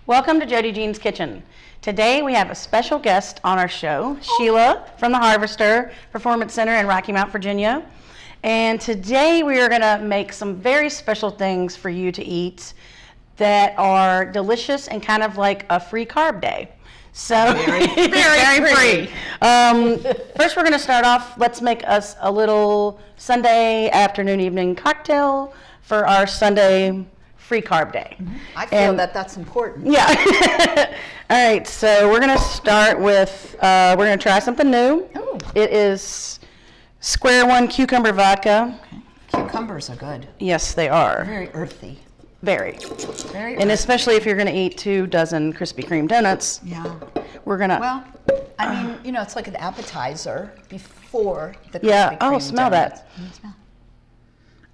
Welcome to JoDee Jean's Kitchen. Today we have a special guest on our show, Sheila from the Harvester Performance Center in Rocky Mount, Virginia. And today we are going to make some very special things for you to eat that are delicious and kind of like a free carb day. So very free. First we're going to start off, let's make us a little Sunday afternoon evening cocktail for our Sunday free carb day. I feel that that's important. Yeah. All right, so we're going to start with, we're going to try something new. Ooh. It is Square One cucumber vodka. Okay. Cucumbers are good. Yes, they are. Very earthy. Very. Very And earthy. especially if you're going to eat 2 dozen Krispy Kreme donuts. Yeah. We're going to. Well, I mean, you know, it's like an appetizer before the Krispy Yeah. Kreme Oh, smell donuts. that. Smell.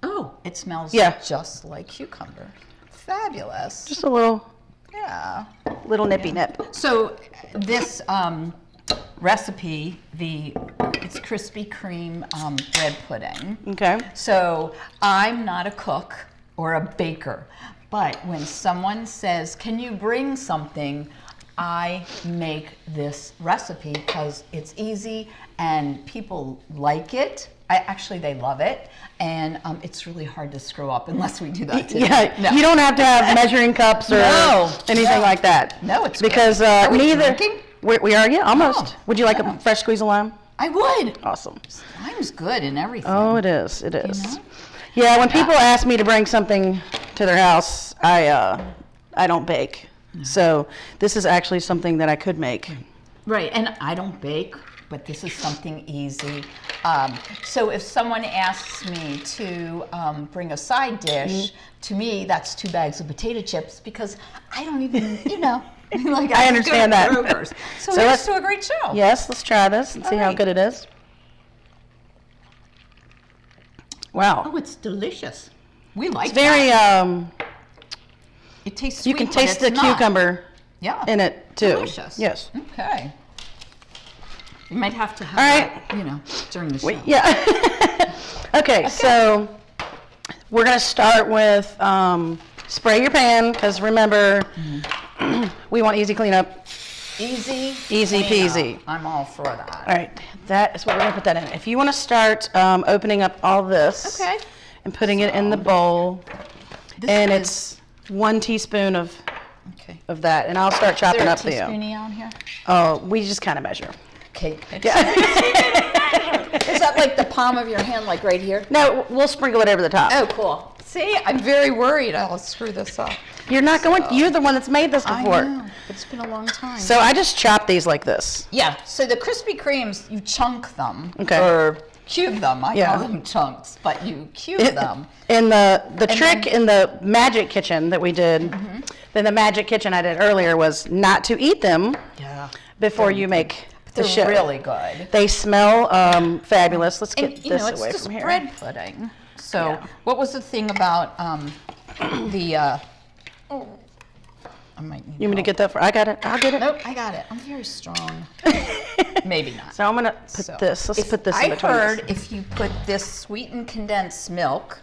Oh, it smells Yeah. just like cucumber. Fabulous. Just a little nippy nip. So this recipe, it's Krispy Kreme bread pudding. Okay. So I'm not a cook or a baker, but when someone says, can you bring something, I make this recipe because it's easy and people like it. They love it, and it's really hard to screw up unless we do that today. Yeah, No. you don't have to have measuring cups or anything like that. No, it's because good. Are we neither. drinking? We are, yeah, almost. Oh, Would you like yeah. a fresh squeeze of lime? I would. Awesome. Lime's good in everything. Oh, it is. It is. You know? Yeah, when people ask me to bring something to their house, I don't bake. So this is actually something that I could make. Right, and I don't bake, but this is something easy. So if someone asks me to bring a side dish, to me that's 2 bags of potato chips because I don't even, like I understand that. So So here's to a great show. Yes, let's try this and see how right. good it is. Wow. Oh, it's delicious. We like It's very, it tastes sweet, you can but taste the it's not. cucumber Yeah. in it too. Delicious. Yes. Okay. You might have to have All that, during the show. Yeah. Okay, so we're going to start with spray your pan because remember, we want easy cleanup. Easy Easy cleanup. peasy. I'm all for that. All right, that is what we're going to put that in. If you want to start opening up all this Okay. and putting it in the bowl, This and is- it's 1 teaspoon of Okay. that, and I'll start chopping Is there a up the. teaspoon on here? Oh, we just kind of measure. Okay. Yeah. Is that like the palm of your hand, like right here? No, we'll sprinkle it over the top. Oh, cool. See, I'm very worried I'll screw this up. You're not going. You're the one that's made this before. I know. It's been a long time. So I just chop these like this. Yeah. So the Krispy Kremes, you chunk them. Okay. Or cube them. I Yeah. call them chunks, but you cube them. In the trick in the Magic Kitchen that we did, then the Magic Kitchen I did earlier was not to eat them Yeah. before you make the They're show. really good. They smell fabulous. Let's get And this it's away just from here. bread pudding. So Yeah. what was the thing about the? I might need You want me to help. get that for? I got it. I'll get it. Nope, I got it. I'm very strong. Maybe not. So I'm gonna put So, this. Let's if- put this in I between. heard this. if you put this sweetened condensed milk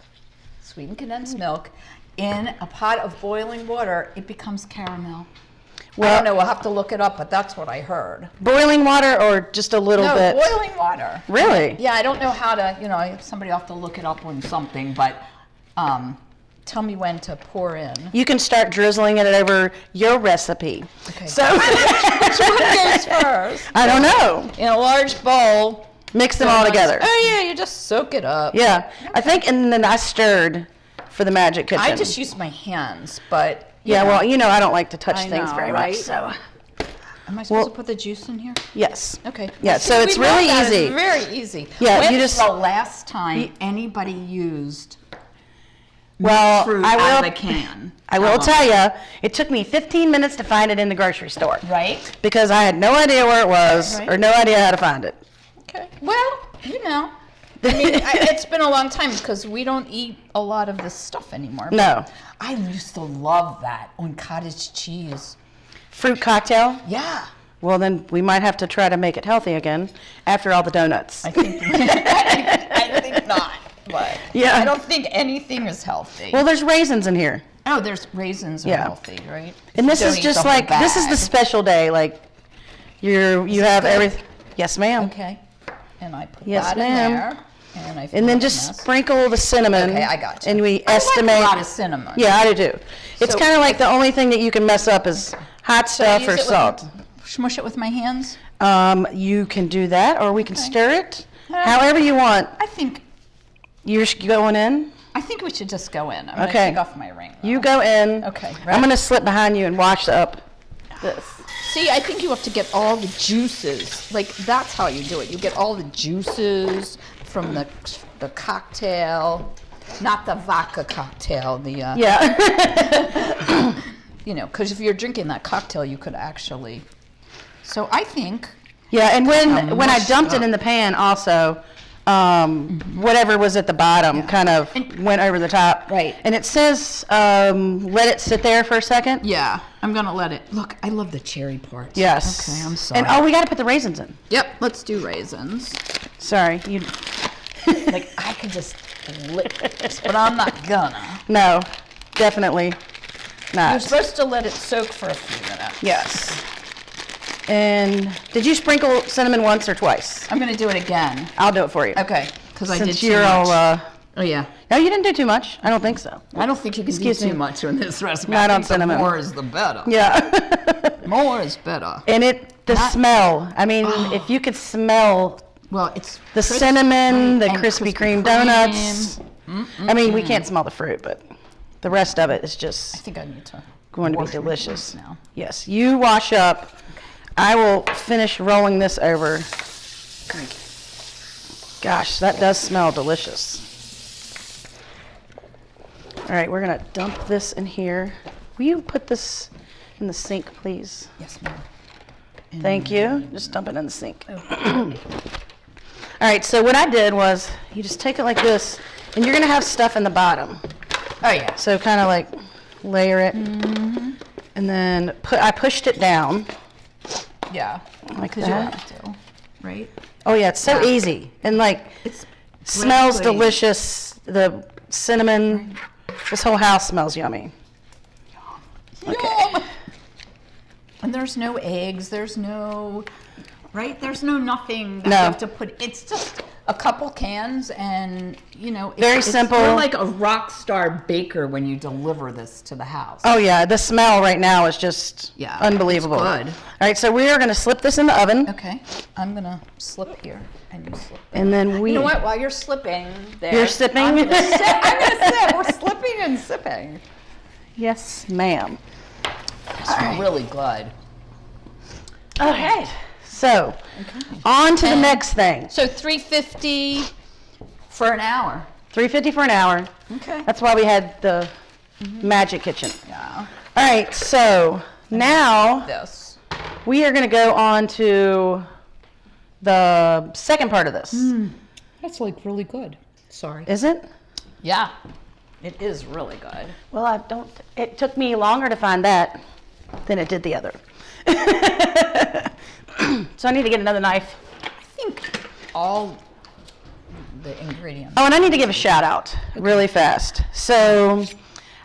in a pot of boiling water, it becomes caramel. I Well- don't know. We'll have to look it up, but that's what I heard. Boiling water or just a little No, bit? boiling water. Really? Yeah, I don't know how to. Somebody will have to look it up on something, but tell me when to pour in. You can start drizzling it over your recipe. Okay. So Which one goes first? I don't know. In a large bowl. Mix them all together. Oh yeah, you just soak it up. Yeah, I think, and then I stirred for the Magic Kitchen. I just use my hands, but Yeah, well, I don't like to touch I things know, very right? much, so am I supposed well- to put the juice in here? yes. Okay. Yeah, so it's We know really that. easy. It's very easy. Yeah, When's you just- the last time anybody used Well, fruit I out of will. a can? I will tell you, it took me 15 minutes to find it in the grocery store Right. because I had no idea where it was Right. or no idea how to find it. Okay. Well, I mean, it's been a long time because we don't eat a lot of this stuff anymore. No. I used to love that on cottage cheese. Fruit cocktail? Yeah. Well, then we might have to try to make it healthy again after all the donuts. I think I think not. But Yeah. I don't think anything is healthy. Well, there's raisins in here. Oh, there's raisins are healthy, right? And this is just like, this is the special day, like, you have everything. Yes, ma'am. Okay. And I put that in there. And then just sprinkle the cinnamon. Okay, I got you. And we estimate. I like a lot of cinnamon. Yeah, I do too. It's kind of like the only thing that you can mess up is hot stuff or salt. Smush it with my hands? You can do that, or we can stir it. However you want. I think. You're going in? I think we should just go in. I'm going to take off my ring, though. You go in. Okay. Right. I'm going to slip behind you and wash up this. See, I think you have to get all the juices. Like, that's how you do it. You get all the juices from the cocktail, not the vodka cocktail. Yeah. You know, because if you're drinking that cocktail, you could actually. So I think. Yeah, and when I dumped it in the pan, also, whatever was at the bottom kind of went over the top. Right. And it says let it sit there for a second. Yeah, I'm gonna let it. Look, I love the cherry part. Yes. Okay, I'm sorry. And we got to put the raisins in. Yep, let's do raisins. Sorry, you. Like I could just lick this, but I'm not gonna. No, definitely not. You're supposed to let it soak for a few minutes. Yes. And did you sprinkle cinnamon once or twice? I'm gonna do it again. I'll do it for you. Okay, because I did Since too you're much. all. Oh yeah. No, you didn't do too much. I don't think so. I don't think you can do too much in this recipe. Not I on think the cinnamon. more is the better. Yeah. More is better. And the smell. I mean, if you could smell. Well, it's the cinnamon, the Krispy Kreme donuts. I mean, we can't smell the fruit, but the rest of it is just. I think I need to. Going to be delicious. Now. Yes, you wash up. Okay. I will finish rolling this over. Gosh, that does smell delicious. All right, we're gonna dump this in here. Will you put this in the sink, please? Yes, ma'am. Thank you. Just dump it in the sink. Okay. All right, so what I did was you just take it like this, and you're gonna have stuff in the bottom. Oh yeah. So kind of like layer it, and then I pushed it down. Yeah. Like that. You have to, right? Oh yeah, it's so easy, and like it smells delicious. The cinnamon, this whole house smells yummy. Okay. Yum. And there's no eggs. There's no. Right? There's no nothing that you have to put. It's just a couple cans and, you know. Very simple. You're like a rock star baker when you deliver this to the house. Oh, yeah. The smell right now is just unbelievable. It's good. All right, so we are going to slip this in the oven. Okay. I'm going to slip here and you slip there. And then You know what? While you're slipping there. You're sipping? I'm going to sip. We're slipping and sipping. Yes, ma'am. That's really good. Okay. So, on to the next thing. So $3.50 for an hour. $3.50 for an hour. Okay. That's why we had the magic kitchen. Yeah. All right, so now we are going to go on to the second part of this. That's like really good. Sorry. Is it? Yeah. It is really good. Well, it took me longer to find that than it did the other. So I need to get another knife. I think all the ingredients. Oh, and I need to give a shout out really fast. So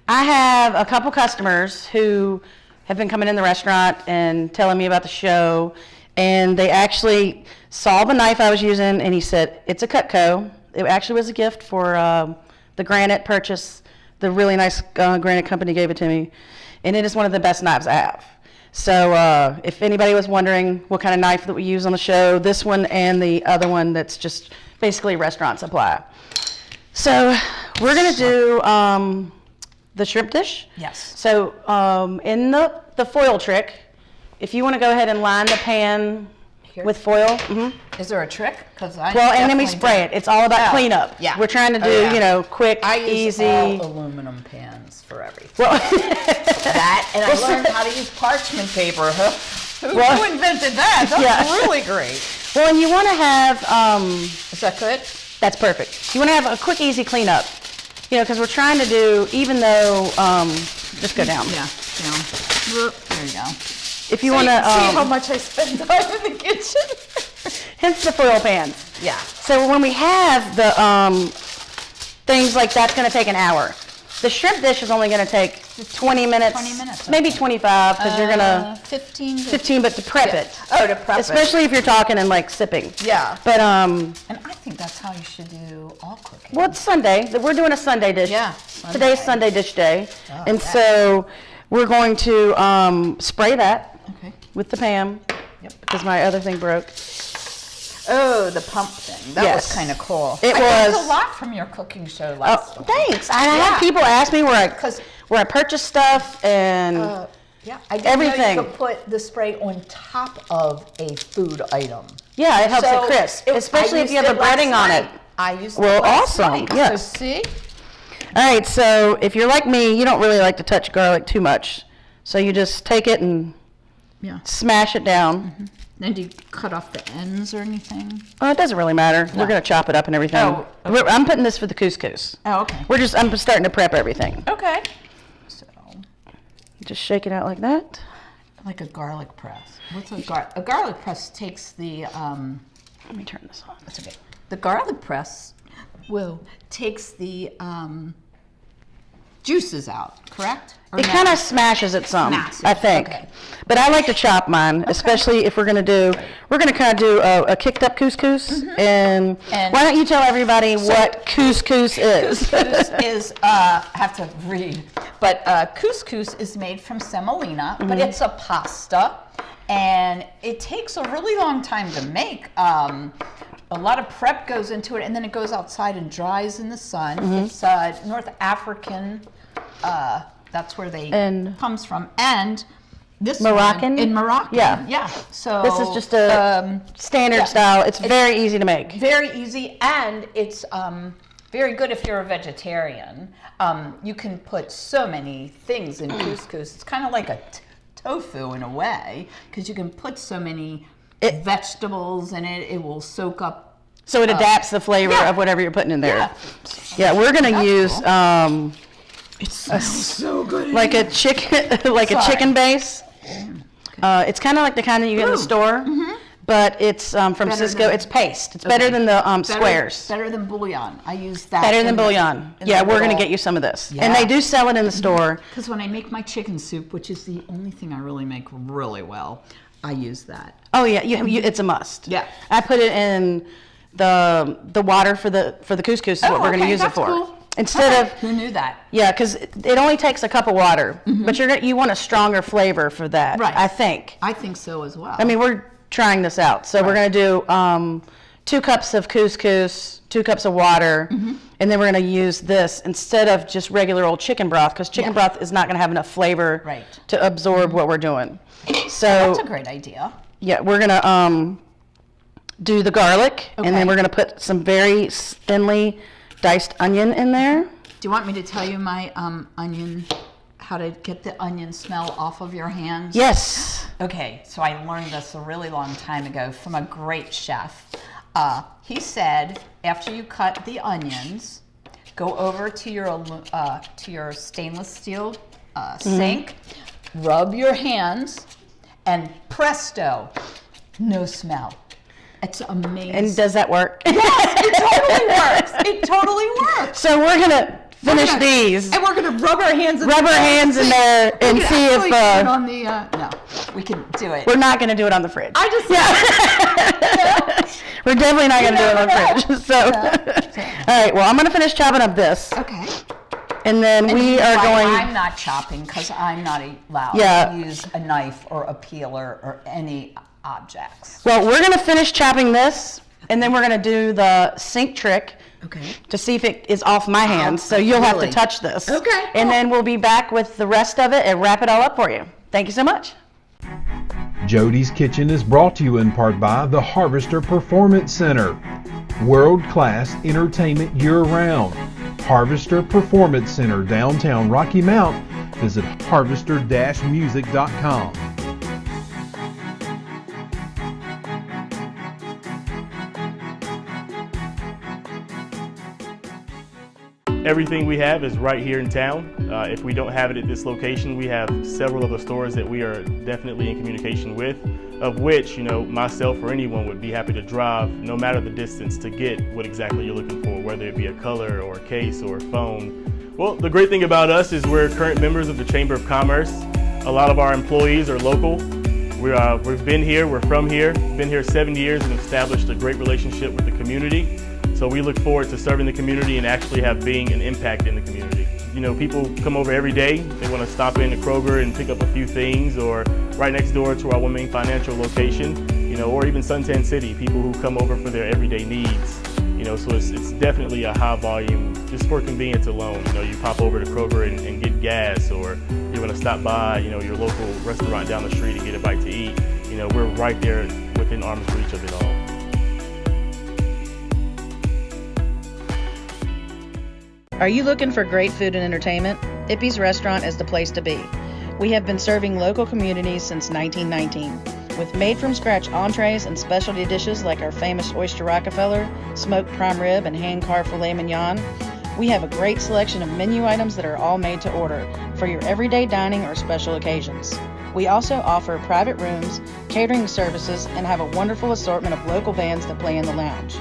I have a couple customers who have been coming in the restaurant and telling me about the show, and they actually saw the knife I was using, and he said, it's a Cutco. It actually was a gift for the granite purchase. The really nice granite company gave it to me, and it is one of the best knives I have. So if anybody was wondering what kind of knife that we use on the show, this one and the other one that's just basically restaurant supply. So we're going to do the shrimp dish. Yes. So in the foil trick, if you want to go ahead and line the pan with foil. Is there a trick? And then we spray it. It's all about cleanup. Yeah. We're trying to do, quick, easy. I use all aluminum pans for everything. Well, and I learned how to use parchment paper. Who invented that? That's really great. Well, and you want to have... Is that good? That's perfect. You want to have a quick, easy cleanup. Because we're trying to do, even though... just go down. Yeah, down. There you go. If you want to... see how much I spend time in the kitchen? Hence the foil pans. Yeah. So when we have the things like that's going to take an hour. The shrimp dish is only going to take 20 minutes. 20 minutes. Maybe okay. 25 because you're gonna 15, but to prep it. Oh, to prep it. Especially if you're talking and like sipping. Yeah. But And I think that's how you should do all cooking. well, it's Sunday. We're doing a Sunday dish. Yeah. Today's Sunday dish day, Oh, and yeah. so we're going to spray that Okay. with the Pam Yep. because my other thing broke. Oh, the pump thing. That Yes. was kind of cool. It I learned was. a lot from your cooking show Oh, last week. thanks. I Yeah. had people ask me where 'Cause- I purchase stuff and Yeah, I didn't know everything. you could put the spray on top of a food item. yeah, it helps So it crisp, I especially if used you have it a breading last on it. night. I used Well, it last awesome, night. yes. So see? All right, so if you're like me, you don't really like to touch garlic too much. So you just take it and Yeah. smash it down. Then do you cut off the ends or anything? It doesn't really matter. We're going to chop it up and everything. Oh, okay. I'm putting this for the couscous. Oh, okay. I'm starting to prep everything. Okay. So, Just shake it out like that. like a garlic press. What's a garlic press takes the Let me turn this on. That's okay. The garlic press takes the juices out, correct? Or It no? kind of smashes it some, Smashes, I think. okay. But I like to chop mine, especially if we're going to kind of do a kicked up couscous. And And- why don't you tell everybody what couscous is? Couscous is, I have to read, but couscous is made from semolina, but it's a pasta, and it takes a really long time to make. A lot of prep goes into it, and then it goes outside and dries in the sun. It's North African, that's where And- comes from, and this Moroccan? one, in Moroccan, Yeah. yeah. So This is just a standard yeah. style. It's very easy to make. very easy, and it's very good if you're a vegetarian. You can put so many things in couscous. It's kind of like a tofu in a way, because you can put so many vegetables in it. It will soak up. So it adapts the flavor yeah. of whatever you're putting in there. Yeah. Yeah, we're going to That's use cool. It smells so good. like a chicken a chicken base. It's kind of like the kind that you get in the store, but it's from Better Cisco. than- It's paste. It's better than the squares. Better than bouillon. I use that. Better than bouillon. Yeah, we're going to get you some of this. And Yeah. they do sell it in the store. Because when I make my chicken soup, which is the only thing I really make really well, I use that. Oh yeah, it's a must. Yeah. I put it in the water for the couscous is what we're going to use it for. Cool. Instead of Who knew that? yeah, because it only takes a cup of water, but you want a stronger flavor for that. Right. I think. I think so as well. I mean, we're trying this out, so we're going to do 2 cups of couscous, 2 cups of water, and then we're going to use this instead of just regular old chicken broth, because chicken broth is not going to have enough flavor Right. to absorb what we're doing. So that's a great idea. yeah, we're going to do the garlic, and Okay. then we're going to put some very thinly diced onion in there. Do you want me to tell you my onion, how to get the onion smell off of your hands? Yes. Okay, so I learned this a really long time ago from a great chef. He said, after you cut the onions, go over to your stainless steel sink, rub your hands, and presto, no smell. It's amazing. And does that work? Yes, it totally works. It totally works. So we're going to finish We're gonna- these. And we're going to rub our hands in Rub our hands in there and We can see actually if do it on the, no, we can do it. we're not going to do it on the fridge. I just We're definitely not going to do it on the never fridge. So, all right. Well, I'm going to finish chopping up this, Okay. and then we are going. I'm not chopping because I'm not allowed Yeah. to use a knife or a peeler or any objects. Well, we're going to finish chopping this, and then we're going to do the sink trick Okay. to see if it is off my hands. So you'll have to really? touch this. Okay, And cool. then we'll be back with the rest of it and wrap it all up for you. Thank you so much. JoDee's Kitchen is brought to you in part by the Harvester Performance Center. World-class entertainment year-round. Harvester Performance Center, downtown Rocky Mount. Visit harvester-music.com. Everything we have is right here in town. If we don't have it at this location, we have several other stores that we are definitely in communication with, of which, myself or anyone would be happy to drive no matter the distance to get what exactly you're looking for, whether it be a color or a case or a phone, Well, the great thing about us is we're current members of the Chamber of Commerce. A lot of our employees are local. We've been here, we're from here, been here 7 years and established a great relationship with the community. So we look forward to serving the community and actually being an impact in the community. You know, people come over every day. They want to stop in to Kroger and pick up a few things, or right next door to our One Main Financial location, you know, or even Suntan City, people who come over for their everyday needs. You know, so it's definitely a high volume, just for convenience alone. You know, you pop over to Kroger and get gas, or you're going to stop by, you know, your local restaurant down the street and get a bite to eat. You know, we're right there within arm's reach of it all. Are you looking for great food and entertainment? Ippy's Restaurant is the place to be. We have been serving local communities since 1919. With made-from-scratch entrees and specialty dishes like our famous Oyster Rockefeller, smoked prime rib, and hand-carved filet mignon, we have a great selection of menu items that are all made to order for your everyday dining or special occasions. We also offer private rooms, catering services, and have a wonderful assortment of local bands that play in the lounge.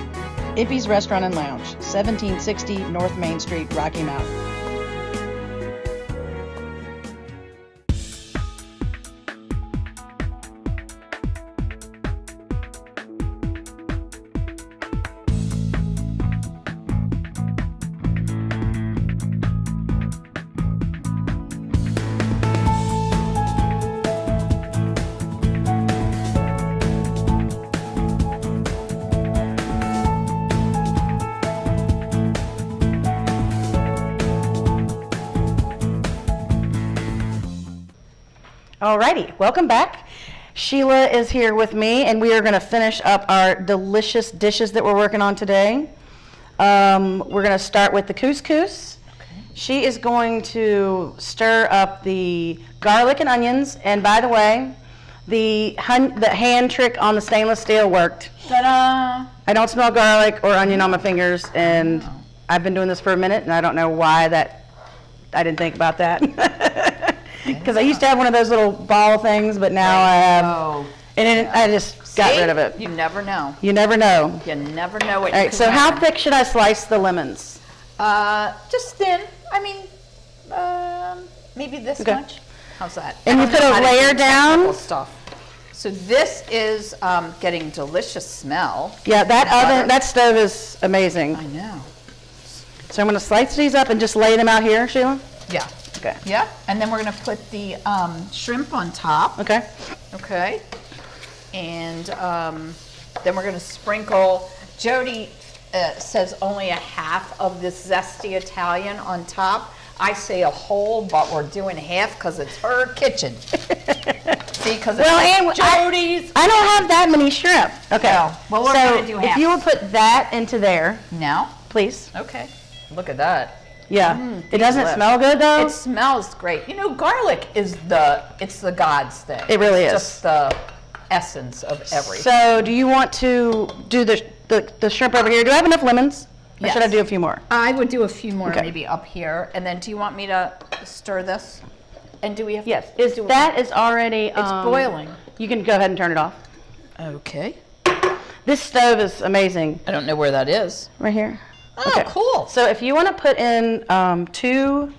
Ippy's Restaurant and Lounge, 1760 North Main Street, Rocky Mount. Alrighty, welcome back. Sheila is here with me, and we are going to finish up our delicious dishes that we're working on today. We're going to start with the couscous. Okay. She is going to stir up the garlic and onions, and by the way, the hand trick on the stainless steel worked. Ta-da! I don't smell garlic or onion on my fingers, and I've been doing this for a minute, and I don't know why I didn't think about that. Because I used to have one of those little ball things, but now I have, and I just got rid of it. You never know. You never know. You never know what. All right, so how thick should I slice the lemons? Just thin. I mean, maybe this much. How's that? And you put a layer down. Stuff. So this is getting delicious smell. Yeah, that stove is amazing. I know. So I'm going to slice these up and just lay them out here, Sheila. Yeah. Okay. Yeah, and then we're going to put the shrimp on top. Okay. Okay. And then we're going to sprinkle. JoDee says only a half of this zesty Italian on top. I say a whole, but we're doing half because it's her kitchen. See, because it's JoDee's. I don't have that many shrimp. Okay. No. Well, we're going to do half. If you would put that into there. Now? Please. Okay. Look at that. Yeah. It doesn't smell good though. It smells great. You know, garlic is the God's thing. It really is. Just the essence of everything. So do you want to do the shrimp over here? Do I have enough lemons? Or should I do a few more? I would do a few more maybe up here. And then do you want me to stir this? And do we have Yes. That is already it's boiling. You can go ahead and turn it off. Okay. This stove is amazing. I don't know where that is. Right here. Oh, okay. Cool. So if you want to put in 2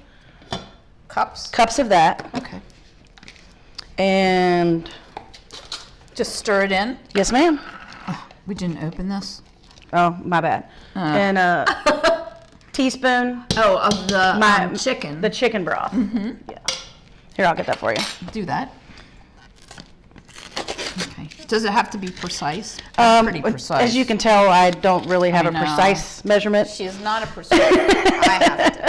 cups of that. Okay. And just stir it in. Yes, ma'am. Oh, we didn't open this. Oh, my bad. And a teaspoon. Oh, of the chicken. The chicken broth. Mm-hmm. Yeah. Here, I'll get that for you. Do that. Okay. Does it have to be precise? Pretty precise. As you can tell, I don't really have a precise measurement. She's not a precise. I have to know.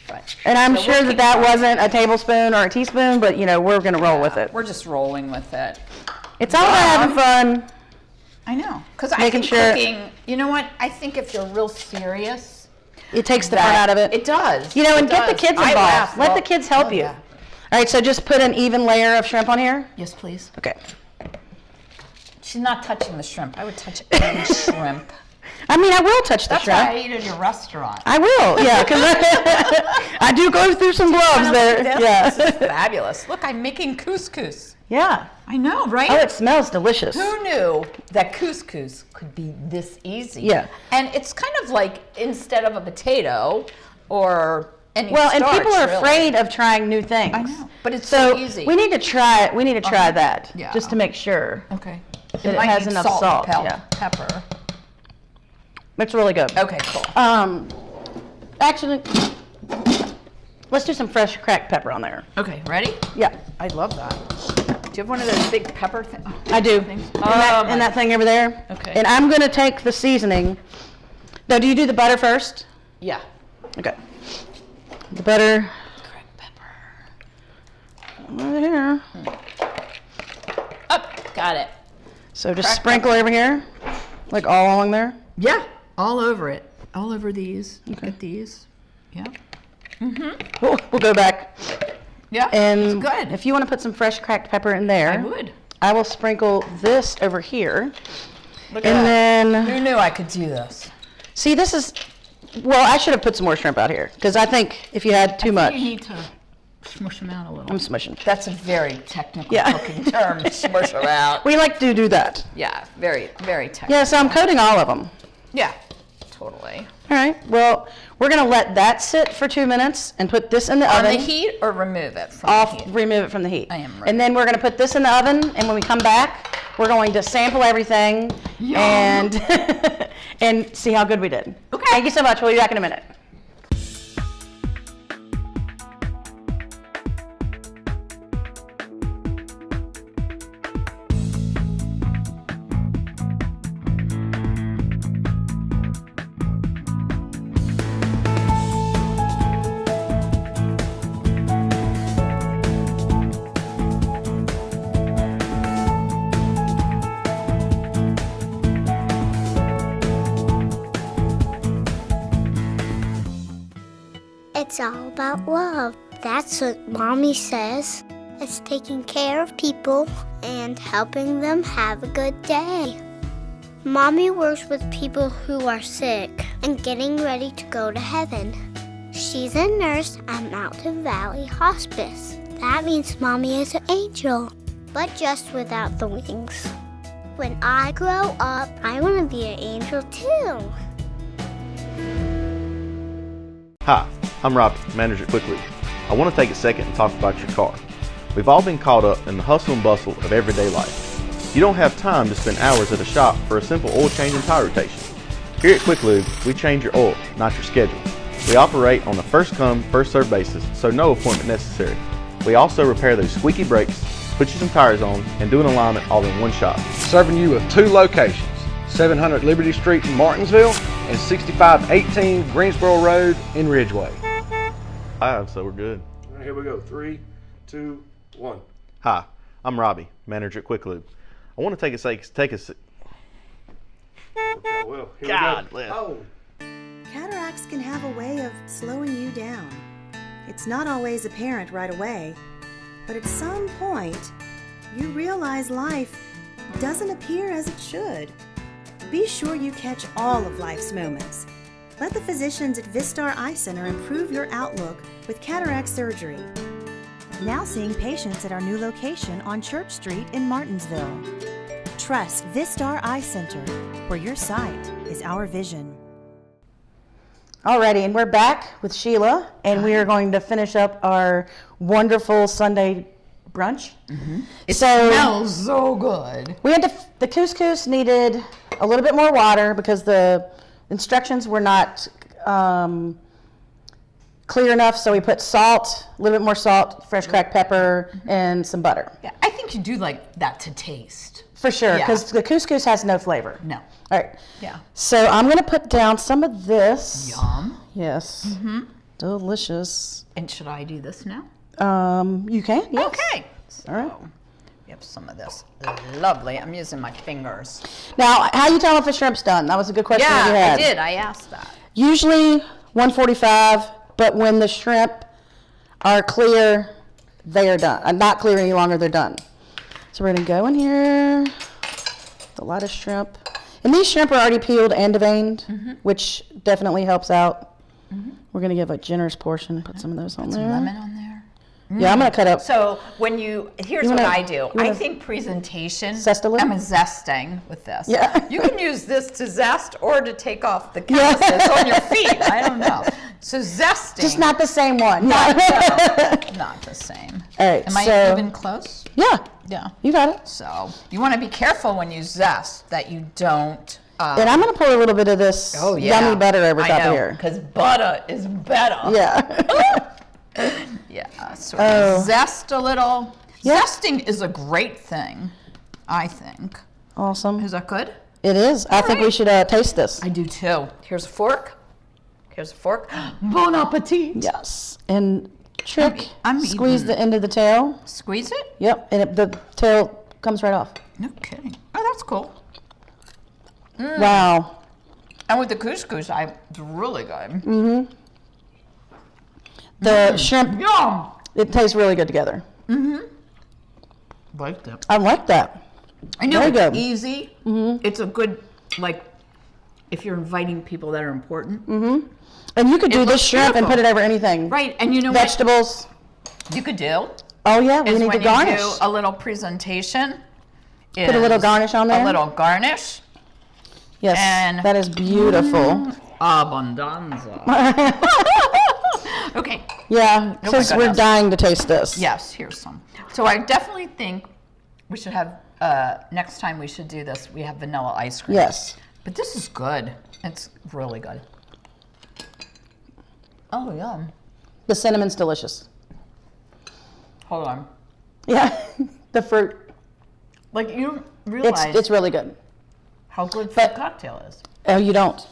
But, and I'm sure that wasn't a tablespoon or a teaspoon, but you know, we're going to roll with it. We're just rolling with it. It's all about having fun. I know. Because I think cooking, you know what? I think if you're real serious, it takes the fun out of it. It does. You know, and get the kids involved. Let the kids help you. Yeah. All right, so just put an even layer of shrimp on here? Yes, please. Okay. She's not touching the shrimp. I would touch any shrimp. I mean, I will touch the shrimp. That's why I eat at your restaurant. I will, yeah, because I do go through some gloves there. This is fabulous. Look, I'm making couscous. Yeah. I know, right? Oh, it smells delicious. Who knew that couscous could be this easy? Yeah. And it's kind of like, instead of a potato, or any Well, and starch, people are really. afraid of trying new things. I know, but it's so easy. We need to try it. We need to try that Yeah. just to make sure Okay. that it might has need enough salt. and Yeah, pepper. it's really good. Okay, cool. Actually, let's do some fresh cracked pepper on there. Okay, ready? Yeah, I love that. Do you have one of those big pepper things? I do. Things? In that thing over there. Okay. And I'm gonna take the seasoning. Now, do you do the butter first? Yeah. Okay. The butter. Cracked pepper. Over here. Oh, got it. So just Cracked sprinkle over here, like all along there. Yeah, all over it. All over these. Look at these. Yeah. We'll go back. Yeah, And it's good. if you want to put some fresh cracked pepper in there, I would. I will sprinkle this over here. Look at And that. then, Who knew I could do this? see, this is, well, I should have put some more shrimp out here because I think if you had too much, You need to smush them out a little. I'm smushing. That's a very technical Yeah. cooking term, smush them out. We like to do that. Yeah, very, very technical. Yeah, so I'm coating all of them. Yeah, totally. All right, well, we're going to let that sit for 2 minutes and put this in the On oven. the heat or remove it from Off, the heat? remove it from the heat. I am ready. And then we're going to put this in the oven, and when we come back, we're going to sample everything and and see how good we did. Okay. Thank you so much. We'll be back in a minute. It's all about love. That's what Mommy says. It's taking care of people and helping them have a good day. Mommy works with people who are sick and getting ready to go to heaven. She's a nurse at Mountain Valley Hospice. That means Mommy is an angel, but just without the wings. When I grow up, I want to be an angel too. Hi, I'm Robbie, manager at Quick Lube. I want to take a second and talk about your car. We've all been caught up in the hustle and bustle of everyday life. You don't have time to spend hours at a shop for a simple oil change and tire rotation. Here at Quick Lube, we change your oil, not your schedule. We operate on a first come, first served basis, so no appointment necessary. We also repair those squeaky brakes, put you some tires on, and do an alignment all in one shop. Serving you with 2 locations, 700 Liberty Street in Martinsville and 6518 Greensboro Road in Ridgeway. So we're good. All right, here we go. 3, 2, 1. Hi, I'm Robbie, manager at Quick Lube. I want to take a Well, here God we bless. go. Cataracts can have a way of slowing you down. It's not always apparent right away, but at some point, you realize life doesn't appear as it should. Be sure you catch all of life's moments. Let the physicians at Vistar Eye Center improve your outlook with cataract surgery. Now seeing patients at our new location on Church Street in Martinsville. Trust Vistar Eye Center, where your sight is our vision. Alrighty, and we're back with Sheila, and we are going to finish up our wonderful Sunday brunch. It So smells so good. we had the couscous needed a little bit more water because the instructions were not clear enough, so we put salt, a little bit more salt, fresh cracked pepper, and some butter. Yeah, I think you do like that to taste. For sure, Yeah. because the couscous has no flavor. No. All right. Yeah. So I'm going to put down some of this. Yum. Yes. Delicious. And should I do this now? You can. Yes. Okay. All right. We have some of this. Lovely. I'm using my fingers. Now, how you tell if a shrimp's done? That was a good question that you Yeah, had. I did. I asked that. Usually 145, but when the shrimp are clear, they are done. Not clear any longer, they're done. So we're gonna go in here, the lightest shrimp. And these shrimp are already peeled and deveined, which definitely helps out. We're gonna give a generous portion, put some of those on Some there. lemon on there. Yeah, I'm gonna cut up. So here's wanna- what I do. you wanna I think presentation. zest a little? I'm zesting with this. Yeah. You can use this to zest or to take off the calluses on your feet. I don't know. So zesting. Just not the same one. Not the same. All right, Am I so- even close? Yeah, Yeah. you got it. So you want to be careful when you zest that you don't. And I'm gonna pour a little bit of this yummy butter over top of here. Because butter is better. Yeah. Yeah, sort of zest a little. Yeah. Zesting is a great thing, I think. Awesome. Is that good? It is. I think we right. should taste this. I do too. Here's a fork. Here's a fork. Bon appetit. Yes. And trick, I'm squeeze eating. the end of the tail. Squeeze it? Yep, and the tail comes right off. No kidding. Oh, that's cool. Wow. And with the couscous, it's really good. Mm-hmm. The shrimp, Yum. it tastes really good together. Like that. I like that. I know Very it's good. easy. It's a good, if you're inviting people that are important. And you could do this looks shrimp and beautiful. put it over anything. Right, and you know Vegetables. what you could do? Oh yeah, we Is need when to garnish. you do a little presentation. Put a little garnish on there? A little garnish. Yes, and- that is beautiful. Abundanza. Okay. Yeah, because we're goodness. dying to taste this. Yes, here's some. So I definitely think we should have, next time we should do this, we have vanilla ice cream. Yes. But this is good. It's really good. Oh, yum. The cinnamon's delicious. Hold on. Yeah, the fruit. Like, you don't realize It's really good. how good but- the cocktail is. Oh, you don't.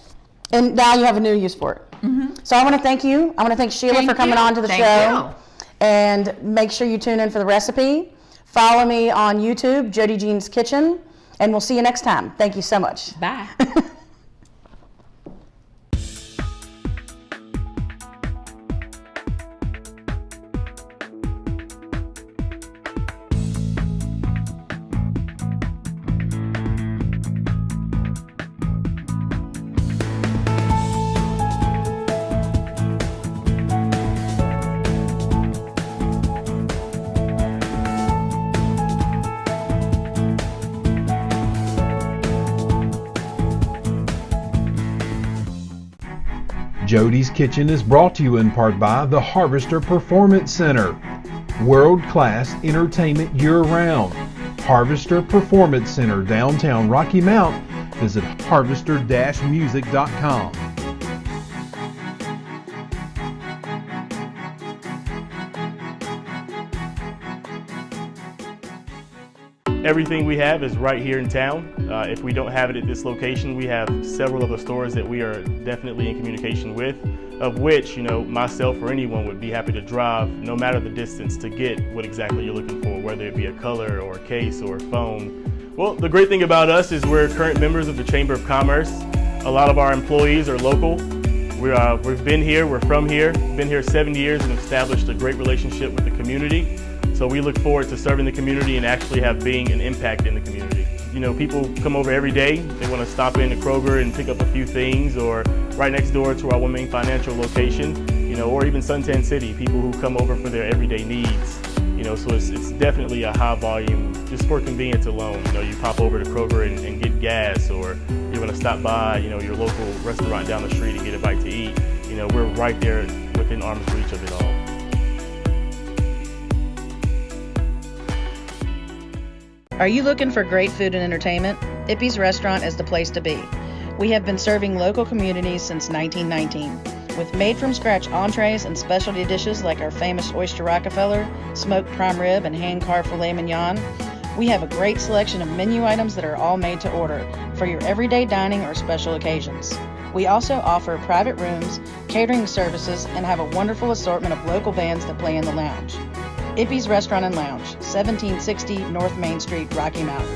And now you have a new use for it. So I want to thank you. I want to thank Sheila Thank for coming you. on to the Thank show. you. And make sure you tune in for the recipe. Follow me on YouTube, JoDee Jean's Kitchen, and we'll see you next time. Thank you so much. Bye. JoDee's Kitchen is brought to you in part by the Harvester Performance Center. World-class entertainment year-round. Harvester Performance Center, downtown Rocky Mount. Visit harvester-music.com. Everything we have is right here in town. If we don't have it at this location, we have several other stores that we are definitely in communication with, of which, myself or anyone would be happy to drive no matter the distance to get what exactly you're looking for, whether it be a color or a case or a phone. Well, the great thing about us is we're current members of the Chamber of Commerce. A lot of our employees are local. We've been here, we're from here, been here 7 years and established a great relationship with the community. So we look forward to serving the community and actually being an impact in the community. People come over every day. They want to stop in to Kroger and pick up a few things, or right next door to our One Main Financial location, or even Suntan City, people who come over for their everyday needs. So it's definitely a high volume, just for convenience alone. You pop over to Kroger and get gas, or you're going to stop by, your local restaurant down the street and get a bite to eat. We're right there within arm's reach of it all. Are you looking for great food and entertainment? Ippy's Restaurant is the place to be. We have been serving local communities since 1919. With made-from-scratch entrees and specialty dishes like our famous Oyster Rockefeller, smoked prime rib, and hand-carved filet mignon, we have a great selection of menu items that are all made to order for your everyday dining or special occasions. We also offer private rooms, catering services, and have a wonderful assortment of local bands that play in the lounge. Ippy's Restaurant and Lounge, 1760 North Main Street, Rocky Mount.